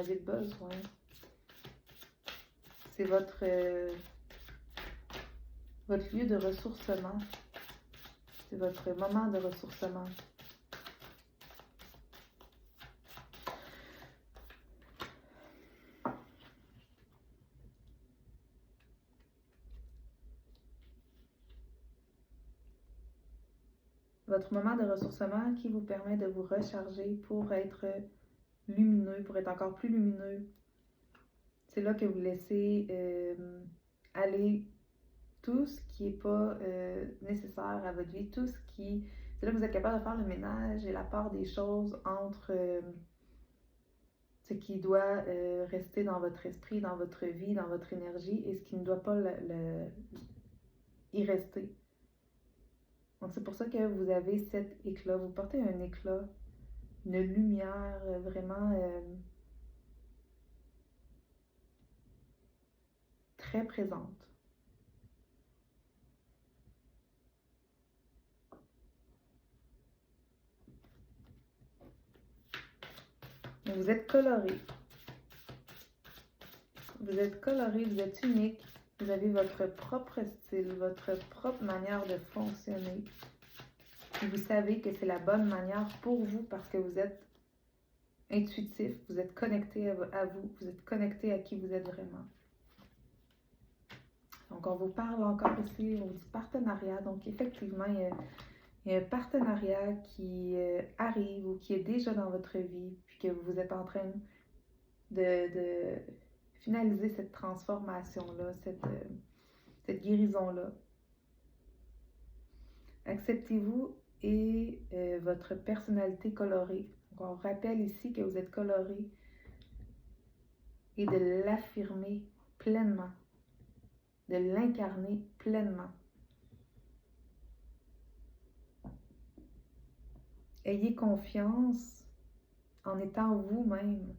avez besoin. C'est votre lieu de ressourcement. C'est votre moment de ressourcement. Votre moment de ressourcement qui vous permet de vous recharger pour être lumineux, pour être encore plus lumineux. C'est là que vous laissez aller tout ce qui n'est pas nécessaire à votre vie, tout ce qui... C'est là que vous êtes capable de faire le ménage et la part des choses entre ce qui doit rester dans votre esprit, dans votre vie, dans votre énergie et ce qui ne doit pas y rester. Donc c'est pour ça que vous avez cet éclat, vous portez un éclat, une lumière vraiment très présente. Vous êtes coloré. Vous êtes coloré, vous êtes unique. Vous avez votre propre style, votre propre manière de fonctionner. Et vous savez que c'est la bonne manière pour vous parce que vous êtes intuitif, vous êtes connecté à vous, vous êtes connecté à qui vous êtes vraiment. Donc, on vous parle encore ici, on dit partenariat. Donc, effectivement, il y a un partenariat qui arrive ou qui est déjà dans votre vie, puis que vous êtes en train de finaliser cette transformation-là, cette guérison-là. Acceptez-vous et votre personnalité colorée. Donc, on rappelle ici que vous êtes coloré et de l'affirmer pleinement, de l'incarner pleinement. Ayez confiance en étant vous-même.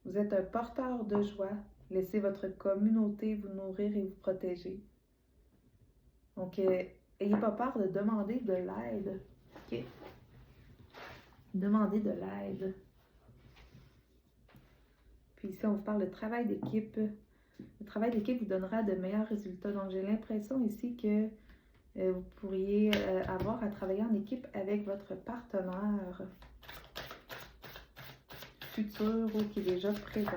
Vous êtes un porteur de joie. Laissez votre communauté vous nourrir et vous protéger. Donc, ayez pas peur de demander de l'aide. OK? Demandez de l'aide. Puis ici, on vous parle de travail d'équipe. Le travail d'équipe vous donnera de meilleurs résultats. Donc, j'ai l'impression ici que vous pourriez avoir à travailler en équipe avec votre partenaire futur ou qui est déjà présent.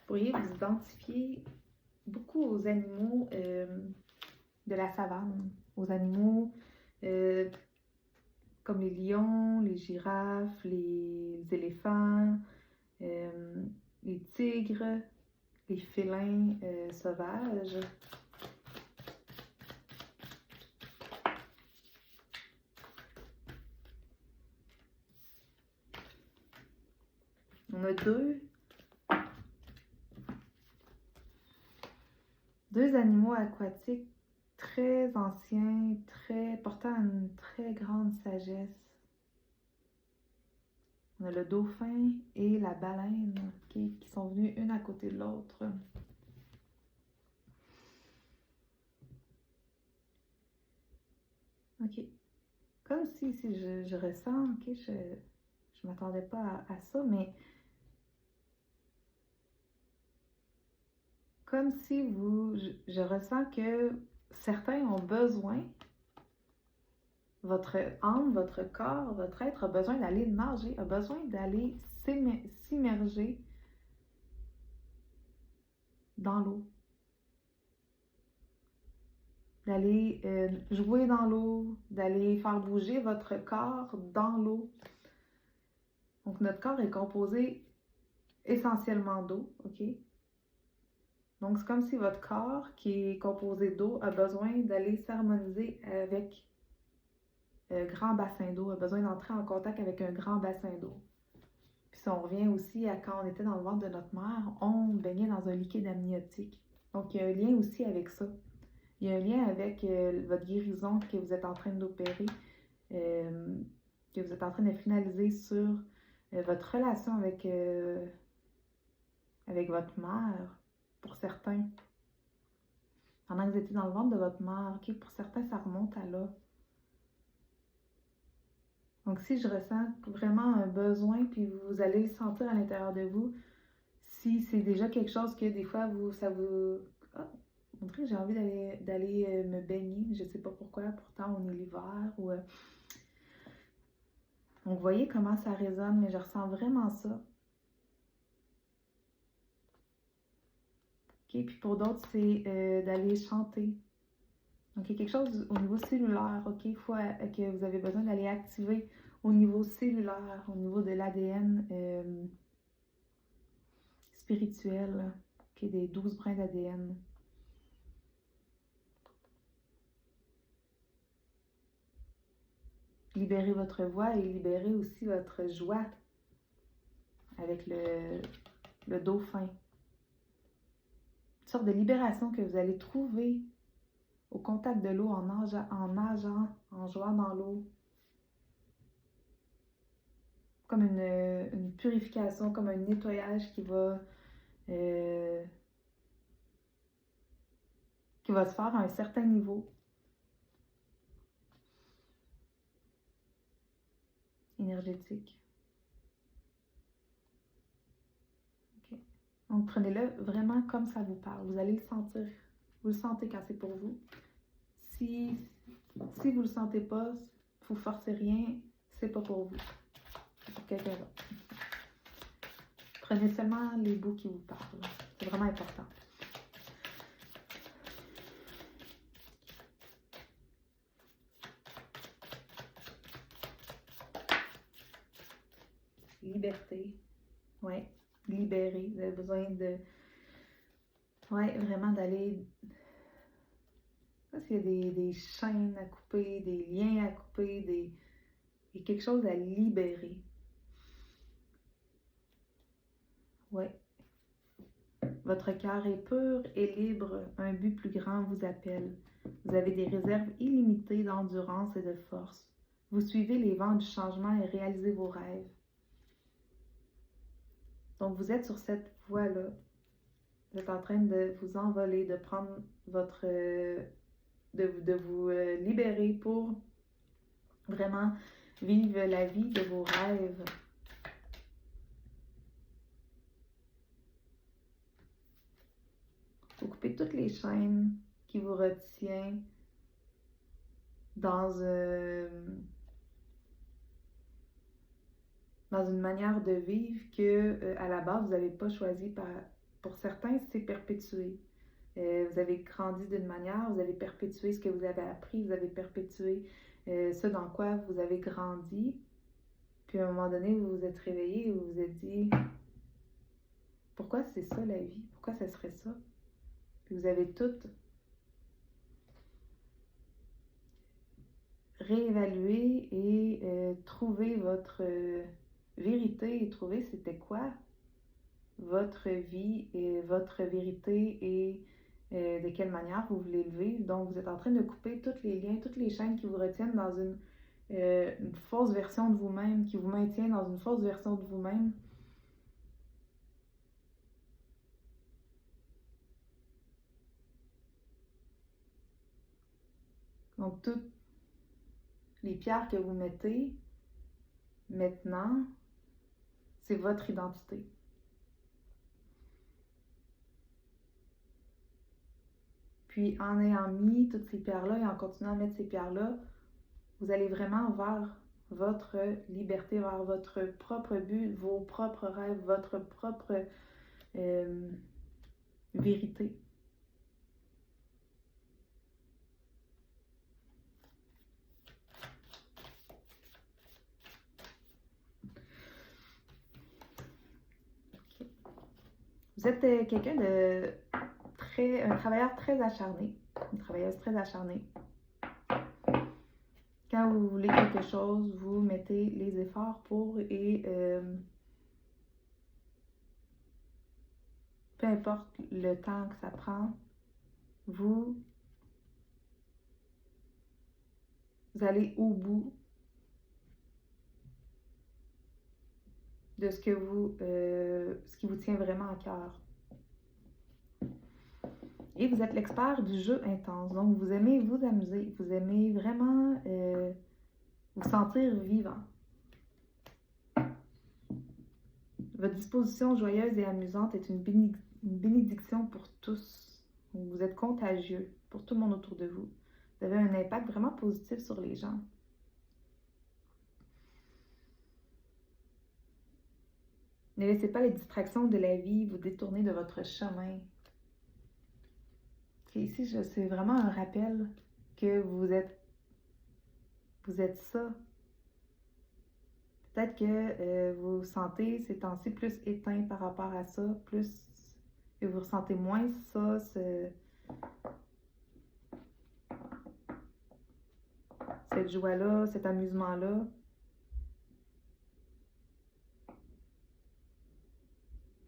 Vous pourriez vous identifier beaucoup aux animaux de la savane, aux animaux comme les lions, les girafes, les éléphants, les tigres, les félins sauvages. On a deux animaux aquatiques très anciens, portant une très grande sagesse. On a le dauphin et la baleine qui sont venus une à côté de l'autre. OK. Comme si je ressens, OK, je ne m'attendais pas à ça, mais comme si je ressens que certains ont besoin, votre âme, votre corps, votre être a besoin d'aller nager, a besoin d'aller s'immerger dans l'eau. D'aller jouer dans l'eau, d'aller faire bouger votre corps dans l'eau. Donc, notre corps est composé essentiellement d'eau, OK? Donc, c'est comme si votre corps, qui est composé d'eau, a besoin d'aller s'harmoniser avec un grand bassin d'eau, a besoin d'entrer en contact avec un grand bassin d'eau. Puis si on revient aussi à quand on était dans le ventre de notre mère, on baignait dans un liquide amniotique. Donc, il y a un lien aussi avec ça. Il y a un lien avec votre guérison que vous êtes en train d'opérer, que vous êtes en train de finaliser sur votre relation avec votre mère, pour certains. Pendant que vous étiez dans le ventre de votre mère, ok, pour certains, ça remonte à là. Donc, si je ressens vraiment un besoin, puis vous allez le sentir à l'intérieur de vous, si c'est déjà quelque chose que des fois, ça vous... Ah, on dirait que j'ai envie d'aller me baigner, je ne sais pas pourquoi, pourtant on est l'hiver, ou... Donc, vous voyez comment ça résonne, mais je ressens vraiment ça. Ok, puis pour d'autres, c'est d'aller chanter. Donc, il y a quelque chose au niveau cellulaire, ok, il faut que vous avez besoin d'aller activer au niveau cellulaire, au niveau de l'ADN spirituel, ok, des 12 brins d'ADN. Libérez votre voix et libérez aussi votre joie avec le dauphin. Une sorte de libération que vous allez trouver au contact de l'eau, en nageant, en jouant dans l'eau. Comme une purification, comme un nettoyage qui va se faire à un certain niveau énergétique. Okay. Donc, prenez-le vraiment comme ça vous parle. Vous allez le sentir. Vous le sentez quand c'est pour vous. Si vous ne le sentez pas, vous ne forcez rien, c'est pas pour vous. C'est pour quelqu'un d'autre. Prenez seulement les bouts qui vous parlent. C'est vraiment important. Liberté. Ouais. Libérer. Vous avez besoin de... Ouais, vraiment d'aller... S'il y a des chaînes à couper, des liens à couper, il y a quelque chose à libérer. Ouais. Votre cœur est pur et libre, un but plus grand vous appelle. Vous avez des réserves illimitées d'endurance et de force. Vous suivez les vents du changement et réalisez vos rêves. Donc vous êtes sur cette voie-là. Vous êtes en train de vous envoler, de prendre votre... de vous libérer pour vraiment vivre la vie de vos rêves. Vous coupez toutes les chaînes qui vous retiennent dans une manière de vivre que à la base vous n'avez pas choisi. Pour certains, c'est perpétué. Vous avez grandi d'une manière, vous avez perpétué ce que vous avez appris, vous avez perpétué ce dans quoi vous avez grandi. Puis à un moment donné, vous vous êtes réveillé et vous vous êtes dit pourquoi c'est ça la vie? Pourquoi ça serait ça? Puis vous avez tout réévalué et trouvé votre vérité et trouver c'était quoi votre vie et votre vérité et de quelle manière vous voulez le vivre. Donc, vous êtes en train de couper tous les liens, toutes les chaînes qui vous retiennent dans une fausse version de vous-même, qui vous maintient dans une fausse version de vous-même. Donc, toutes les pierres que vous mettez maintenant, c'est votre identité. Puis en ayant mis toutes ces pierres-là et en continuant à mettre ces pierres-là, vous allez vraiment vers votre liberté, vers votre propre but, vos propres rêves, votre propre vérité. Okay. Vous êtes quelqu'un un travailleur très acharné, une travailleuse très acharnée. Quand vous voulez quelque chose, vous mettez les efforts pour et peu importe le temps que ça prend, vous allez au bout de ce qui vous tient vraiment à cœur. Et vous êtes l'expert du jeu intense. Donc, vous aimez vous amuser. Vous aimez vraiment vous sentir vivant. Votre disposition joyeuse et amusante est une bénédiction pour tous. Vous êtes contagieux pour tout le monde autour de vous. Vous avez un impact vraiment positif sur les gens. Ne laissez pas les distractions de la vie vous détourner de votre chemin. Ici, c'est vraiment un rappel que vous êtes ça. Peut-être que vous vous sentez ces temps-ci plus éteint par rapport à ça, plus que vous ressentez moins ça, cette joie-là, cet amusement-là.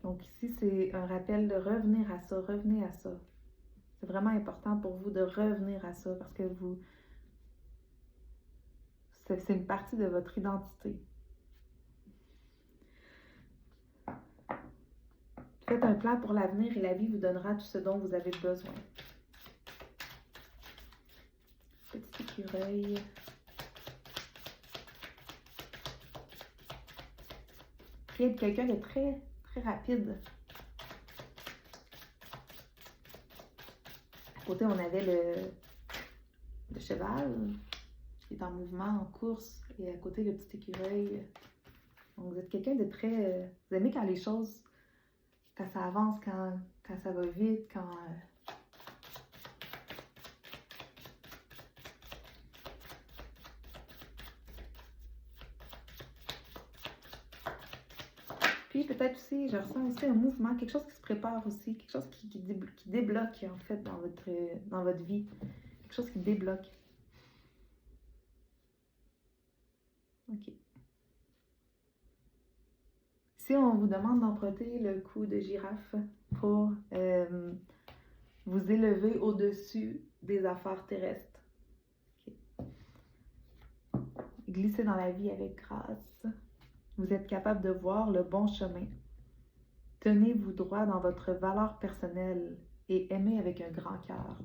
Donc ici, c'est un rappel de revenir à ça, revenez à ça. C'est vraiment important pour vous de revenir à ça parce que c'est une partie de votre identité. Faites un plan pour l'avenir et la vie vous donnera tout ce dont vous avez besoin. Petit écureuil. Priez de quelqu'un de très, très rapide. À côté, on avait le cheval qui est en mouvement, en course, et à côté, le petit écureuil. Donc, vous êtes quelqu'un de très... vous aimez quand les choses, quand ça avance, quand ça va vite, quand... Puis peut-être aussi, je ressens aussi un mouvement, quelque chose qui se prépare aussi, quelque chose qui débloque en fait dans votre vie, quelque chose qui débloque. Ok. Si on vous demande d'emprunter le cou de girafe pour vous élever au-dessus des affaires terrestres, okay. Glissez dans la vie avec grâce. Vous êtes capable de voir le bon chemin. Tenez-vous droit dans votre valeur personnelle et aimez avec un grand cœur.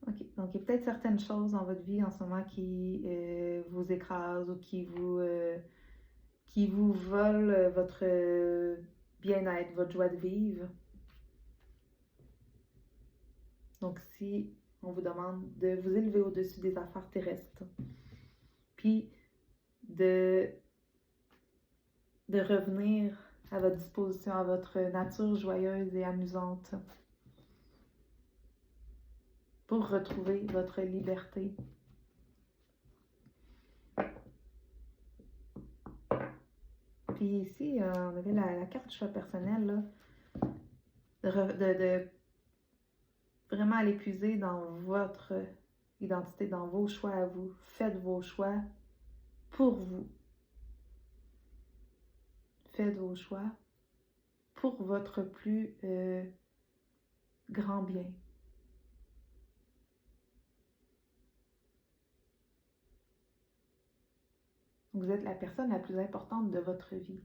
Ok, donc il y a peut-être certaines choses dans votre vie en ce moment qui vous écrasent ou qui vous volent votre bien-être, votre joie de vivre. Donc si on vous demande de vous élever au-dessus des affaires terrestres, puis de revenir à votre disposition, à votre nature joyeuse et amusante pour retrouver votre liberté. Puis ici, on avait la carte choix personnel, là, de vraiment aller puiser dans votre identité, dans vos choix à vous. Faites vos choix pour vous. Faites vos choix pour votre plus grand bien. Vous êtes la personne la plus importante de votre vie.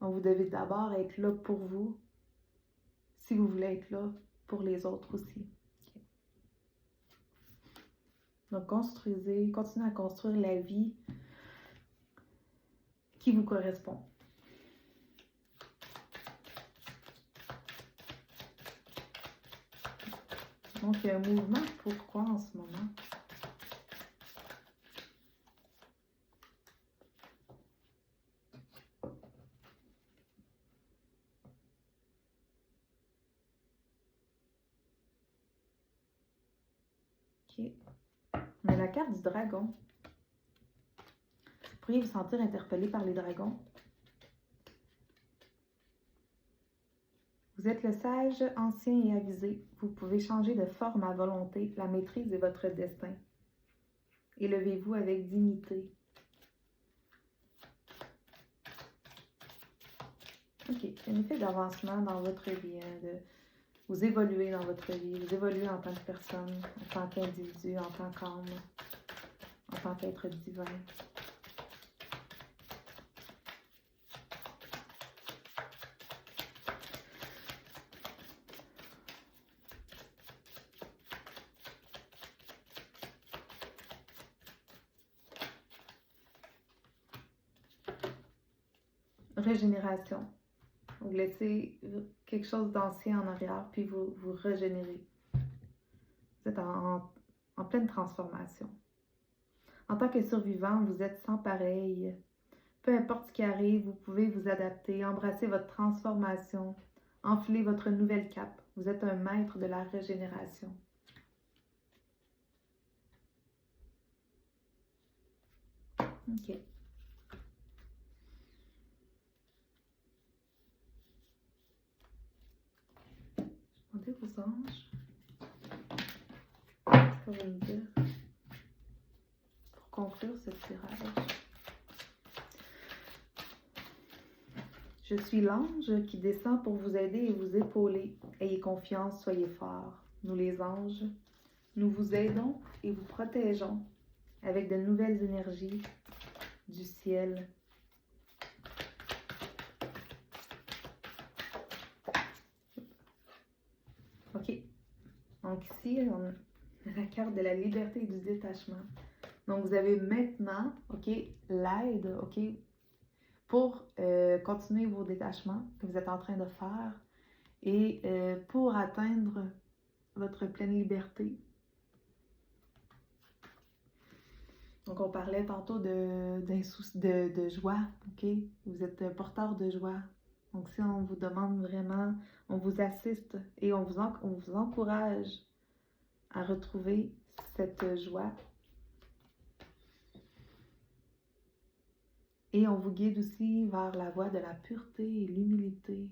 Donc vous devez d'abord être là pour vous, si vous voulez être là pour les autres aussi. Okay. Donc continuez à construire la vie qui vous correspond. Donc il y a un mouvement, pourquoi en ce moment? Ok. On a la carte du dragon. Vous pourriez vous sentir interpellé par les dragons. Vous êtes le sage, ancien et avisé. Vous pouvez changer de forme à volonté. La maîtrise est votre destin. Élevez-vous avec dignité. OK. Un effet d'avancement dans votre vie, vous évoluez dans votre vie, vous évoluez en tant que personne, en tant qu'individu, en tant qu'âme, en tant qu'être divin. Régénération. Vous laissez quelque chose d'ancien en arrière, puis vous régénérez. Vous êtes en pleine transformation. En tant que survivant, vous êtes sans pareil. Peu importe ce qui arrive, vous pouvez vous adapter, embrasser votre transformation, enfiler votre nouvelle cape. Vous êtes un maître de la régénération. OK. Demandez vos anges. Qu'est-ce que vous me dire pour conclure ce tirage? Je suis l'ange qui descend pour vous aider et vous épauler. Ayez confiance, soyez forts. Nous les anges, nous vous aidons et vous protégeons avec de nouvelles énergies du ciel. OK. Donc ici, on a la carte de la liberté et du détachement. Donc vous avez maintenant, OK, l'aide, OK, pour continuer vos détachements que vous êtes en train de faire et pour atteindre votre pleine liberté. Donc, on parlait tantôt de joie, OK? Vous êtes porteur de joie. Donc, si on vous demande vraiment, on vous assiste et on vous encourage à retrouver cette joie. Et on vous guide aussi vers la voie de la pureté et l'humilité.